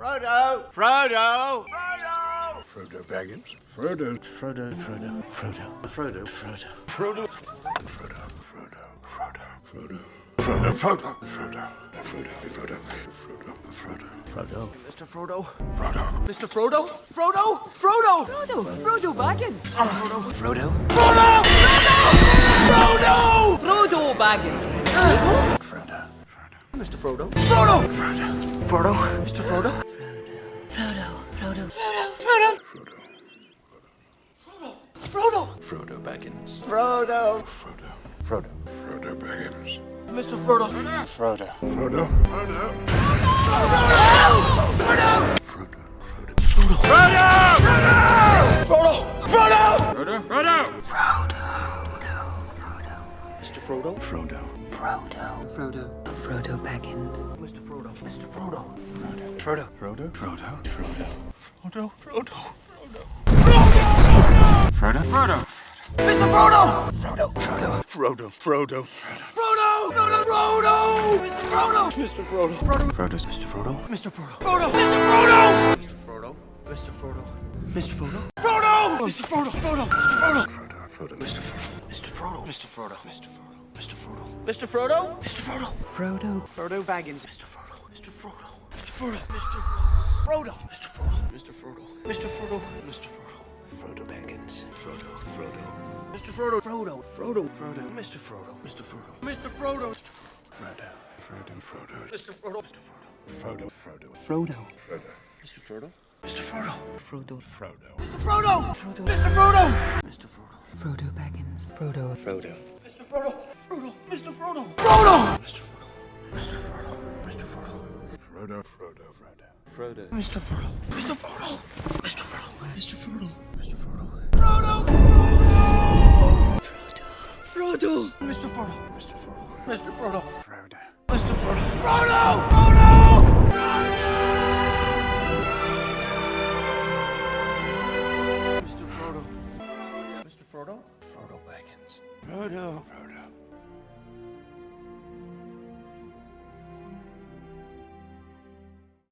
Frodo! Frodo! Frodo! Frodo Baggins. Frodo. Frodo. Frodo. Frodo. Frodo. Frodo. Frodo. Frodo. Frodo. Frodo. Frodo. Frodo. Frodo. Frodo. Frodo. Frodo. Frodo. Frodo. Frodo. Mr. Frodo. Frodo. Mr. Frodo. Frodo. Frodo. Frodo Baggins. Frodo. Frodo? Frodo. Frodo. Frodo Baggins. Frodo. Mr. Frodo. Frodo. Frodo. Frodo. Mr. Frodo. Frodo. Frodo. Frodo. Frodo Baggins. Frodo! Frodo. Frodo. Frodo Baggins. Mr. Frodo. Frodo. Frodo. Frodo. Frodo. Frodo. Frodo. Frodo! Frodo. Frodo. Frodo. Frodo. Mr. Frodo. Frodo. Frodo Baggins. Mr. Frodo. Mr. Frodo. Frodo. Frodo. Frodo. Frodo. Frodo. Frodo. Frodo. Frodo. Mr. Frodo. Frodo. Frodo. Frodo. Frodo. Frodo. Frodo. Mr. Frodo. Mr. Frodo. Frodo. Frodo. Mr. Frodo. Mr. Frodo. Frodo. Mr. Frodo. Mr. Frodo. Mr. Frodo. Frodo. Mr. Frodo. Frodo. Mr. Frodo. Frodo. Mr. Frodo. Mr. Frodo. Mr. Frodo. Mr. Frodo. Mr. Frodo. Mr. Frodo. Mr. Frodo. Frodo. Frodo Baggins. Mr. Frodo. Mr. Frodo. Mr. Frodo. Mr. Frodo. Mr. Frodo. Mr. Frodo. Mr. Frodo. Mr. Frodo. Frodo Baggins. Frodo. Frodo. Mr. Frodo. Frodo. Frodo. Frodo. Mr. Frodo. Mr. Frodo. Mr. Frodo. Frodo. Frodo. Frodo. Mr. Frodo. Mr. Frodo. Frodo. Frodo. Frodo. Frodo. Mr. Frodo. Mr. Frodo. Frodo. Frodo. Mr. Frodo. Frodo. Mr. Frodo. Mr. Frodo. Frodo Baggins. Frodo. Frodo. Mr. Frodo. Frodo. Mr. Frodo. Frodo. Mr. Frodo. Mr. Frodo. Mr. Frodo. Frodo. Frodo. Frodo. Frodo. Mr. Frodo. Mr. Frodo. Mr. Frodo. Mr. Frodo. Mr. Frodo. Frodo. Mr. Frodo. Mr. Frodo. Mr. Frodo. Frodo. Mr. Frodo. Frodo. Frodo. Mr. Frodo. Mr. Frodo. Frodo Baggins. Frodo. Frodo.